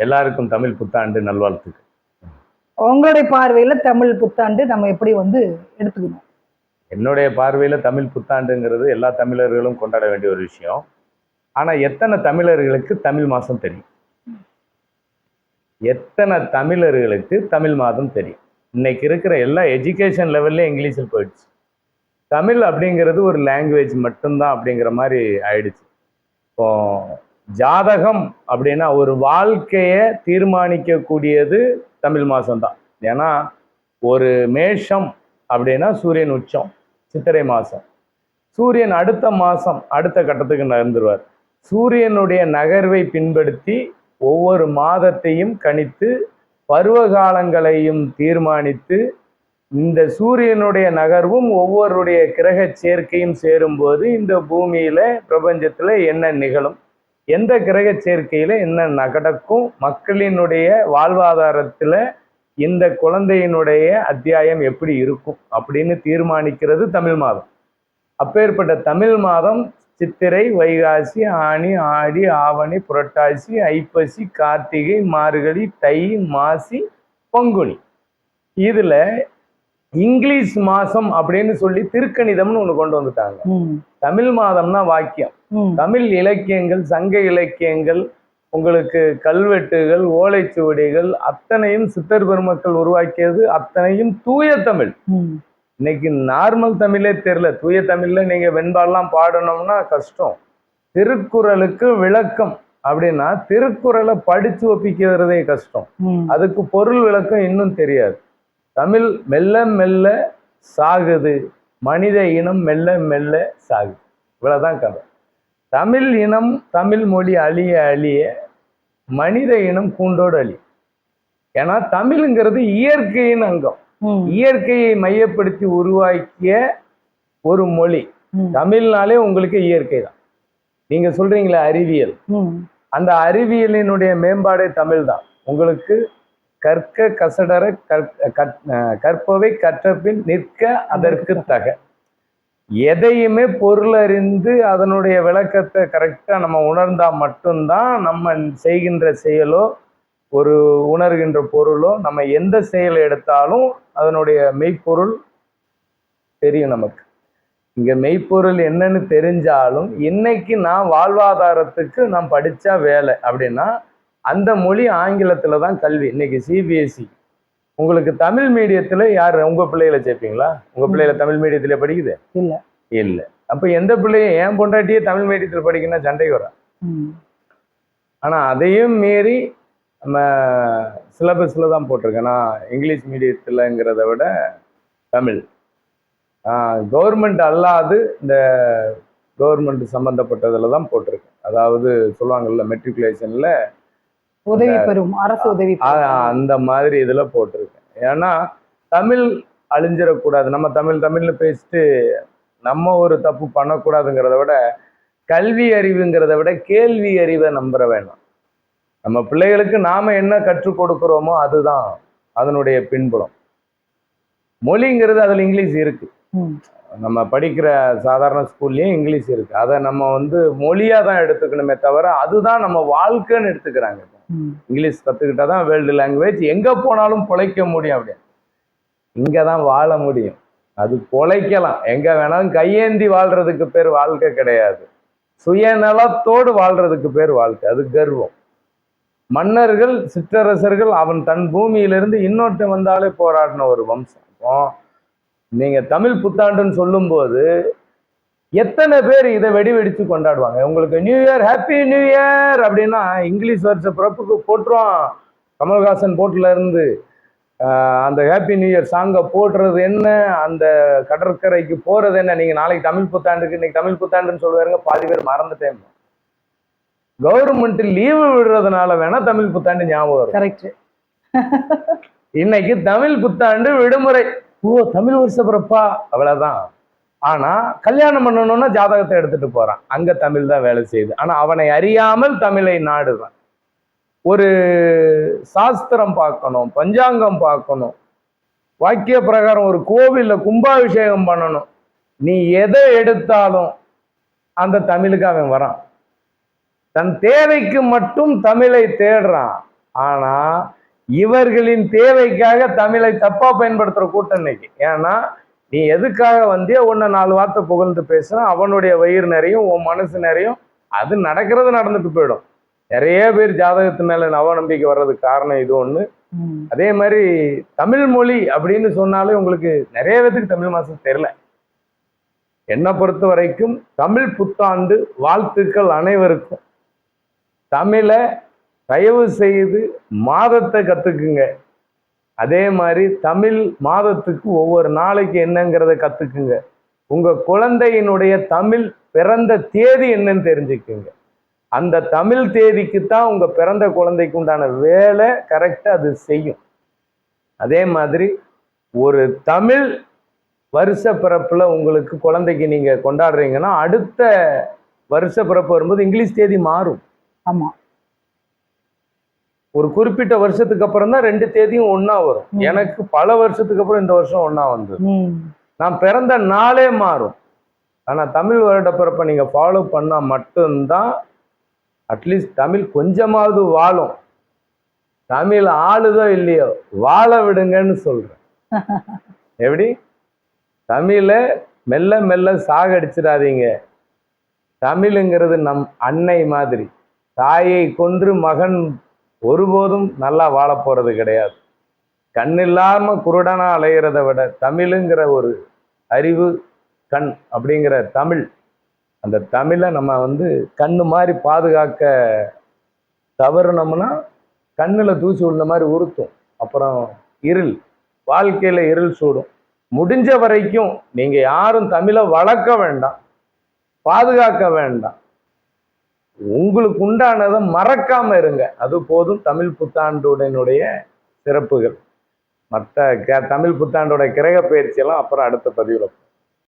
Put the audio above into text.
எல்லாருக்கும் தமிழ் புத்தாண்டு நல்வாழ்த்துக்கள். உங்களுடைய பார்வையில தமிழ் புத்தாண்டு நம்ம எப்படி எடுத்துக்கணும்? என்னுடைய பார்வையில தமிழ் புத்தாண்டுங்கிறது எல்லா தமிழர்களும் கொண்டாட வேண்டிய ஒரு விஷயம். ஆனா எத்தனை தமிழர்களுக்கு தமிழ் மாசம் தெரியும்? எத்தனை தமிழர்களுக்கு தமிழ் மாதம் தெரியும்? இன்னைக்கு இருக்கிற எல்லா எஜுகேஷன் லெவல்ல இங்கிலீஷில் போயிடுச்சு. தமிழ் அப்படிங்கிறது ஒரு லாங்குவேஜ் மட்டும்தான் அப்படிங்கிற மாதிரி ஆயிடுச்சு. இப்போ ஜாதகம் அப்படின்னா ஒரு வாழ்க்கையை தீர்மானிக்கக்கூடியது தமிழ் மாதம்தான். ஏன்னா ஒரு மேஷம் அப்படின்னா சூரியன் உச்சம், சித்திரை மாதம். சூரியன் அடுத்த மாதம் அடுத்த கட்டத்துக்கு நகர்ந்துருவார். சூரியனுடைய நகர்வை பின்படுத்தி ஒவ்வொரு மாதத்தையும் கணித்து பருவ காலங்களையும் தீர்மானித்து இந்த சூரியனுடைய நகர்வும் ஒவ்வொருடைய கிரக சேர்க்கையும் சேரும்போது இந்த பூமியில பிரபஞ்சத்துல என்ன நிகழும், எந்த கிரக சேர்க்கையில என்ன நடக்கும், மக்களினுடைய வாழ்வாதாரத்துல இந்த குழந்தையினுடைய அத்தியாயம் எப்படி இருக்கும் அப்படின்னு தீர்மானிக்கிறது தமிழ் மாதம். அப்பேற்பட்ட தமிழ் மாதம் சித்திரை, வைகாசி, ஆனி, ஆடி, ஆவணி, புரட்டாசி, ஐப்பசி, கார்த்திகை, மார்கழி, தை, மாசி, பங்குனி. இதுல இங்கிலீஷ் மாசம் அப்படின்னு சொல்லி திருக்கணிதம்னு ஒண்ணு கொண்டு வந்துட்டாங்க. தமிழ் மாதம்னா வாக்கியம். தமிழ் இலக்கியங்கள், சங்க இலக்கியங்கள், உங்களுக்கு கல்வெட்டுகள், ஓலைச்சுவடிகள் அத்தனையும் சித்தர் பெருமக்கள் உருவாக்கியது, அத்தனையும் தூய தமிழ். இன்னைக்கு நார்மல் தமிழே தெரியல. தூய தமிழ்ல நீங்க வெண்பாலாம் பாடணும்னா கஷ்டம். திருக்குறளுக்கு விளக்கம் அப்படின்னா திருக்குறளை படிச்சு ஒப்பிக்கிறதே கஷ்டம். அதுக்கு பொருள் விளக்கம் இன்னும் தெரியாது. தமிழ் மெல்ல மெல்ல சாகுது, மனித இனம் மெல்ல மெல்ல சாகுது. இவ்வளவுதான் கதை. தமிழ் இனம், தமிழ் மொழி அழிய அழிய மனித இனம் கூண்டோடு அழியும். ஏன்னா தமிழ்ங்கிறது இயற்கையின் அங்கம். இயற்கையை மையப்படுத்தி உருவாக்கிய ஒரு மொழி. தமிழ்னாலே உங்களுக்கு இயற்கை தான். நீங்க சொல்றீங்களே அறிவியல், அந்த அறிவியலினுடைய மேம்பாடே தமிழ் தான். உங்களுக்கு கற்க கசடர கற்பவை கற்றபின் நிற்க அதற்கு தக. எதையுமே பொருள் அறிந்து அதனுடைய விளக்கத்தை கரெக்டா நம்ம உணர்ந்தா மட்டும்தான் நம்ம செய்கின்ற செயலோ ஒரு உணர்கின்ற பொருளோ, நம்ம எந்த செயலை எடுத்தாலும் அதனுடைய மெய்ப்பொருள் தெரியும் நமக்கு. இங்க மெய்ப்பொருள் என்னன்னு தெரிஞ்சாலும் இன்னைக்கு நான் வாழ்வாதாரத்துக்கு நான் படிச்சா வேலை அப்படின்னா அந்த மொழி ஆங்கிலத்துல தான் கல்வி. இன்னைக்கு சிபிஎஸ்சி. உங்களுக்கு தமிழ் மீடியத்துல யார் உங்க பிள்ளைகளை சேர்ப்பீங்களா? உங்க பிள்ளைகளை தமிழ் மீடியத்துல படிக்குது இல்ல இல்ல. அப்ப எந்த பிள்ளையும் ஏன் பொண்டாட்டியே தமிழ் மீடியத்துல படிக்கணும்னா சண்டைக்கு வர. ஆனா அதையும் மீறி நம்ம சிலபஸ்ல தான் போட்டிருக்கேன். நான் இங்கிலீஷ் மீடியத்துலங்கிறத விட தமிழ். கவர்மெண்ட் அல்லாது இந்த கவர்மெண்ட் சம்பந்தப்பட்டதுல தான் போட்டிருக்கேன். அதாவது சொல்லுவாங்கல்ல மெட்ரிகுலேஷன்ல உதவி பெறும் அரசு உதவி, அந்த மாதிரி இதுல போட்டிருக்கேன். ஏன்னா தமிழ் அழிஞ்சிடக்கூடாது. நம்ம தமிழ்னு பேசிட்டு நம்ம ஒரு தப்பு பண்ணக்கூடாதுங்கிறத விட கல்வி அறிவுங்கிறத விட கேள்வி அறிவை நம்புற வேண்டாம். நம்ம பிள்ளைகளுக்கு நாம என்ன கற்றுக் கொடுக்கிறோமோ அதுதான் அதனுடைய பின்புலம். மொழிங்கிறது அதுல இங்கிலீஷ் இருக்கு. நம்ம படிக்கிற சாதாரண ஸ்கூல்லயும் இங்கிலீஷ் இருக்கு. அதை நம்ம மொழியா தான் எடுத்துக்கணுமே தவிர அதுதான் நம்ம வாழ்க்கைன்னு எடுத்துக்கிறாங்க. இங்கிலீஷ் கத்துக்கிட்டாதான் வேர்ல்டு லாங்குவேஜ், எங்க போனாலும் பொழைக்க முடியும். அப்படியே இங்கதான் வாழ முடியும். அது பொழைக்கலாம், எங்க வேணாலும் கையேந்தி வாழ்றதுக்கு பேர் வாழ்க்கை கிடையாது. சுயநலத்தோடு வாழ்றதுக்கு பேர் வாழ்க்கை. அது கர்வம். மன்னர்கள், சிற்றரசர்கள் அவன் தன் பூமியிலிருந்து இன்னொருத்தன் வந்தாலே போராடின ஒரு வம்சம். நீங்க தமிழ் புத்தாண்டுன்னு சொல்லும் போது எத்தனை பேர் இதை வெடிச்சு கொண்டாடுவாங்க. உங்களுக்கு new year, happy new year அப்படின்னா இங்கிலீஷ் வருஷ பிறப்புக்கு போட்டுருவான். கமல்ஹாசன் போட்டுல இருந்து அந்த ஹாப்பி நியூ இயர் சாங்கை போடுறது என்ன, அந்த கடற்கரைக்கு போறது என்ன. நீங்க நாளைக்கு தமிழ் புத்தாண்டுக்கு இன்னைக்கு தமிழ் புத்தாண்டுன்னு சொல்லுவாருங்க, பாதி பேர் மறந்துட்டேன். கவர்மெண்ட் லீவு விடுறதுனால வேணா தமிழ் புத்தாண்டு ஞாபகம் வரும். கரெக்ட். இன்னைக்கு தமிழ் புத்தாண்டு விடுமுறை. ஓ தமிழ் வருஷ பிறப்பா, அவ்வளவுதான். ஆனா கல்யாணம் பண்ணணும்னா ஜாதகத்தை எடுத்துட்டு போறான், அங்க தமிழ் தான் வேலை செய்யுது. ஆனா அவனை அறியாமல் தமிழை நாடுறான். ஒரு சாஸ்திரம் பார்க்கணும், பஞ்சாங்கம் பார்க்கணும், வாக்கிய பிரகாரம் ஒரு கோவில்ல கும்பாபிஷேகம் பண்ணணும். நீ எதை எடுத்தாலும் அந்த தமிழுக்கு அவன் வரான். தன் தேவைக்கு மட்டும் தமிழை தேடுறான். ஆனா இவர்களின் தேவைக்காக தமிழை தப்பா பயன்படுத்துற கூட்டம் இன்னைக்கு. ஏன்னா நீ எதுக்காக வந்தியோ உன்னை 4 வார்த்தை புகழ்ந்து பேசுனா அவனுடைய வயிறு நிறையும், உன் மனசு நிறையும். அது நடக்கிறது நடந்துட்டு போயிடும். நிறைய பேர் ஜாதகத்து மேல நம்பிக்கை வர்றதுக்கு காரணம் இது ஒண்ணு. அதே மாதிரி தமிழ் மொழி அப்படின்னு சொன்னாலே உங்களுக்கு நிறைய பேருக்கு தமிழ் மாசம் தெரியல. என்னை பொறுத்த வரைக்கும் தமிழ் புத்தாண்டு வாழ்த்துக்கள் அனைவருக்கும். தமிழை தயவு செய்து மாதத்தை கத்துக்குங்க. அதே மாதிரி தமிழ் மாதத்துக்கு ஒவ்வொரு நாளைக்கு என்னங்கிறத கத்துக்குங்க. உங்க குழந்தையினுடைய தமிழ் பிறந்த தேதி என்னன்னு தெரிஞ்சுக்குங்க. அந்த தமிழ் தேதிக்கு தான் உங்க பிறந்த குழந்தைக்கு உண்டான வேலை கரெக்டா அது செய்யும். அதே மாதிரி ஒரு தமிழ் வருஷ பிறப்புல உங்களுக்கு குழந்தைக்கு நீங்க கொண்டாடுறீங்கன்னா அடுத்த வருஷ பிறப்பு வரும்போது இங்கிலீஷ் தேதி மாறும். ஆமா, ஒரு குறிப்பிட்ட வருஷத்துக்கு அப்புறம் தான் 2 தேதியும் ஒண்ணா வரும். எனக்கு பல வருஷத்துக்கு அப்புறம் இந்த வருஷம் ஒண்ணா வந்தது. நான் பிறந்த நாளே மாறும். ஆனா தமிழ் வருட பிறப்பை நீங்க ஃபாலோ பண்ணா மட்டும்தான் அட்லீஸ்ட் தமிழ் கொஞ்சமாவது வாழும். தமிழ் ஆளுதோ இல்லையோ வாழ விடுங்கன்னு சொல்றேன். எப்படி? தமிழை மெல்ல மெல்ல சாகடிச்சிடாதீங்க. தமிழுங்கிறது நம் அன்னை மாதிரி. தாயை கொன்று மகன் ஒருபோதும் நல்லா வாழ போறது கிடையாது. கண்ணில்லாம குருடனா அலைகிறத விட தமிழுங்கிற ஒரு அறிவு கண் அப்படிங்கிற தமிழ், அந்த தமிழை நம்ம கண்ணு மாதிரி பாதுகாக்க தவறுனோம்னா கண்ணில் தூசி விழுந்த மாதிரி உறுத்தும். அப்புறம் இருள், வாழ்க்கையில இருள் சூடும். முடிஞ்ச வரைக்கும் நீங்க யாரும் தமிழை வளர்க்க வேண்டாம், பாதுகாக்க வேண்டாம். உங்களுக்கு உண்டானதை மறக்காம இருங்க. அது போதும் தமிழ் புத்தாண்டுடைய சிறப்புகள். மற்ற தமிழ் புத்தாண்டோட கிரக பயிற்சியெல்லாம் அப்புறம் அடுத்த பதிவில்